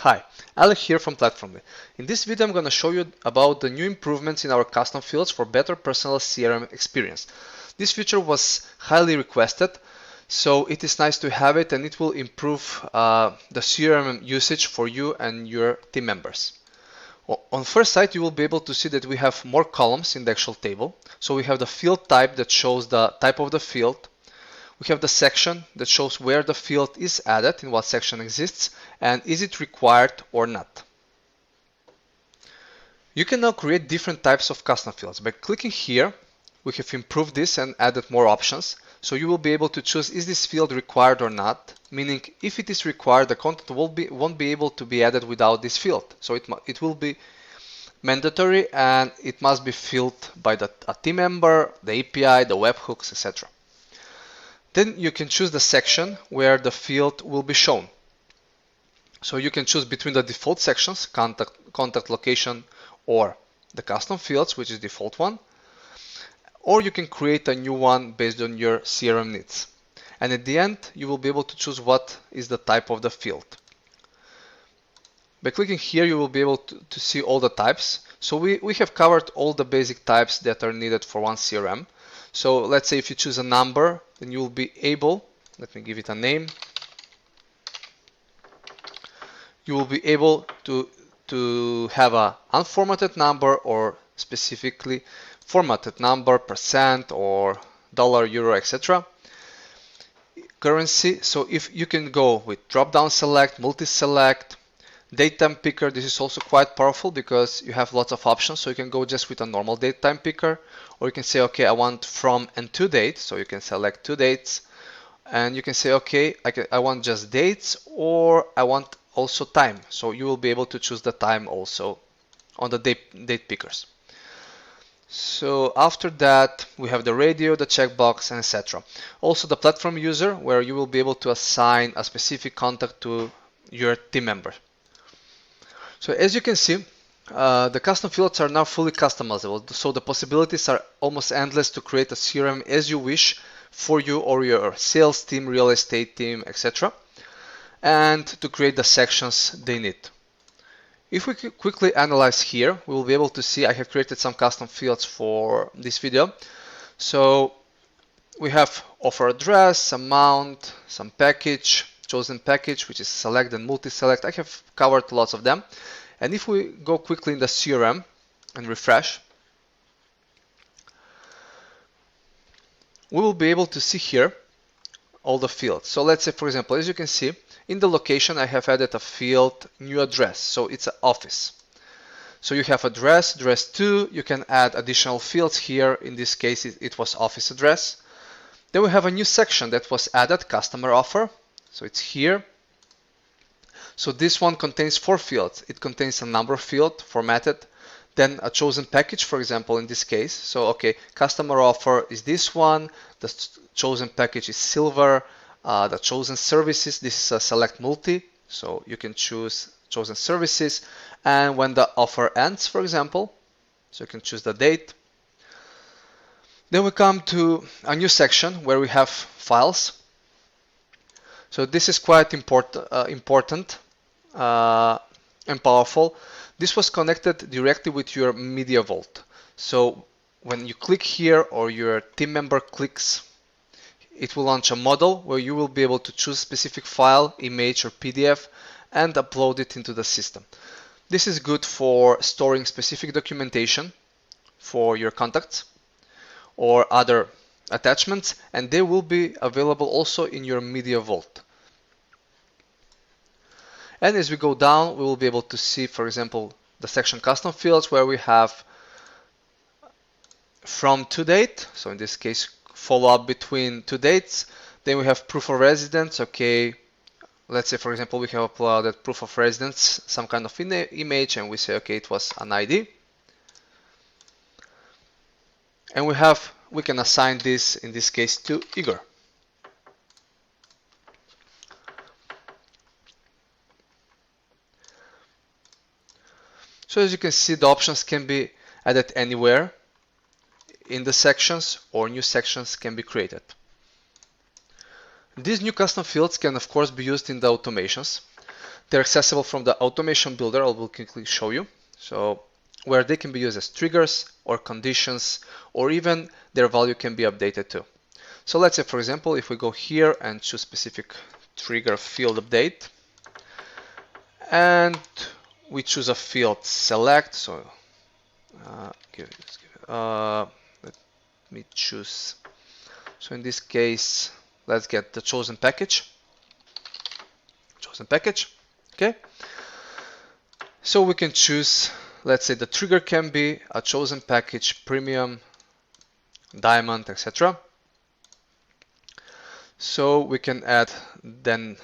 Hi, Alex here from Platformly. In this video I'm going to show you about the new improvements in our custom fields for better personal CRM experience. This feature was highly requested, so it is nice to have it and it will improve the CRM usage for you and your team members. On first sight you will be able to see that we have more columns in the actual table. So we have the field type that shows the type of the field. We have the section that shows where the field is added, in what section exists, and is it required or not. You can now create different types of custom fields. By clicking here, we have improved this and added more options. So you will be able to choose, is this field required or not? Meaning, if it is required, the content won't be able to be added without this field. So it will be mandatory and it must be filled by a team member, the API, the webhooks, etc. Then you can choose the section where the field will be shown. So you can choose between the default sections, contact location, or the custom fields, which is the default one, or you can create a new one based on your CRM needs. And at the end, you will be able to choose what is the type of the field. By clicking here, you will be able to see all the types. So we have covered all the basic types that are needed for one CRM. So let's say if you choose a number, then you will be able, let me give it a name, you will be able to have an unformatted number or specifically formatted number, percent or dollar, euro, etc. Currency, so if you can go with drop-down select, multi-select, date time picker. This is also quite powerful because you have lots of options. So you can go just with a normal date time picker, or you can say, okay, I want from and to date. So you can select two dates, and you can say, okay, I want just dates, or I want also time. So you will be able to choose the time also on the date pickers. So after that, we have the radio, the checkbox, and etc. Also the platform user, where you will be able to assign a specific contact to your team member. So as you can see, the custom fields are now fully customizable. So the possibilities are almost endless to create a CRM as you wish for you or your sales team, real estate team, etc. And to create the sections they need. If we quickly analyze here, we will be able to see I have created some custom fields for this video. So we have offer address, amount, some package, chosen package, which is select and multi-select. I have covered lots of them. And if we go quickly in the CRM and refresh, we will be able to see here all the fields. So let's say, for example, as you can see, in the location, I have added a field new address. So it's an office. So you have address, address to, you can add additional fields here. In this case, it was office address. Then we have a new section that was added, customer offer. So it's here. So this one contains 4 fields. It contains a number field formatted, then a chosen package, for example, in this case. So, okay, customer offer is this one. The chosen package is silver. The chosen services, this is a select multi. So you can choose chosen services. And when the offer ends, for example, so you can choose the date. Then we come to a new section where we have files. So this is quite important and powerful. This was connected directly with your Media Vault. So when you click here or your team member clicks, it will launch a model where you will be able to choose specific file, image or PDF and upload it into the system. This is good for storing specific documentation for your contacts or other attachments, and they will be available also in your Media Vault. And as we go down, we will be able to see, for example, the section custom fields where we have from to date. So in this case, follow up between 2 dates. Then we have proof of residence. Okay, let's say, for example, we have uploaded proof of residence, some kind of image, and we say, okay, it was an ID. And we can assign this, in this case, to Igor. So as you can see, the options can be added anywhere in the sections, or new sections can be created. These new custom fields can of course be used in the automations. They're accessible from the automation builder. I will quickly show you. So where they can be used as triggers or conditions, or even their value can be updated too. So let's say, for example, if we go here and choose specific trigger field update, and we choose a field select. So let me choose. So in this case, let's get the chosen package. Okay. So we can choose, let's say the trigger can be a chosen package, premium, diamond, etc. So we can add then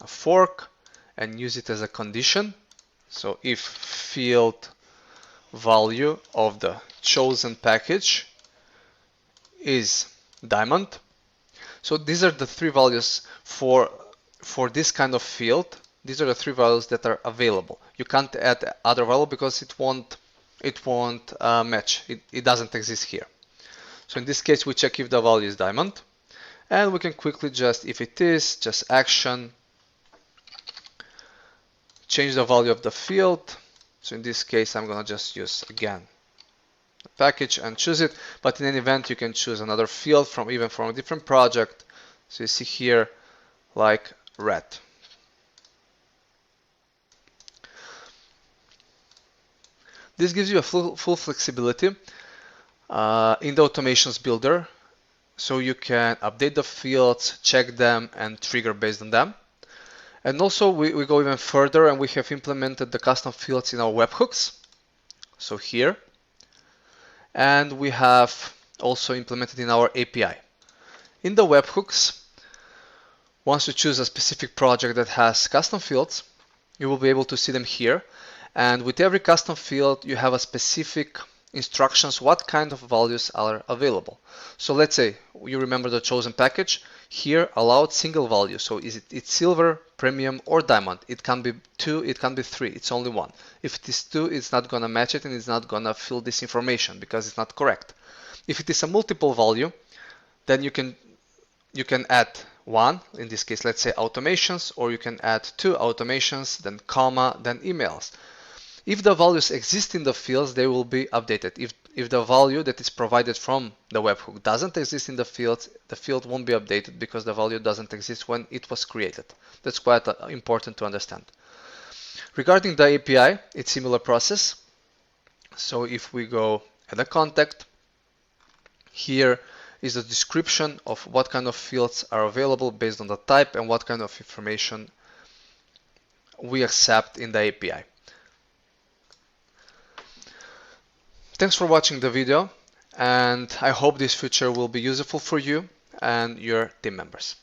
a fork and use it as a condition. So if field value of the chosen package is diamond. So these are the three values for this kind of field. These are the three values that are available. You can't add other value because it won't match. It doesn't exist here. So in this case, we check if the value is diamond, and we can quickly just, if it is, just action, change the value of the field. So in this case, I'm gonna just use again the package and choose it. But in any event, you can choose another field from a different project. So you see here, like red. This gives you a full flexibility in the automations builder. So you can update the fields, check them, and trigger based on them. And also we go even further, and we have implemented the custom fields in our webhooks. So here. And we have also implemented in our API. In the webhooks, once you choose a specific project that has custom fields, you will be able to see them here. And with every custom field, you have a specific instructions what kind of values are available. So let's say you remember the chosen package. Here, allowed single value. So it's silver, premium, or diamond. It can be 2, it can be 3. It's only one. If it is 2, it's not gonna match it and it's not gonna fill this information because it's not correct. If it is a multiple value, then you can add 1, in this case, let's say automations, or you can add 2 automations, then comma, then emails. If the values exist in the fields, they will be updated. If the value that is provided from the webhook doesn't exist in the field won't be updated because the value doesn't exist when it was created. That's quite important to understand. Regarding the API, it's a similar process. So if we go add a contact, here is the description of what kind of fields are available based on the type and what kind of information we accept in the API. Thanks for watching the video, and I hope this feature will be useful for you and your team members.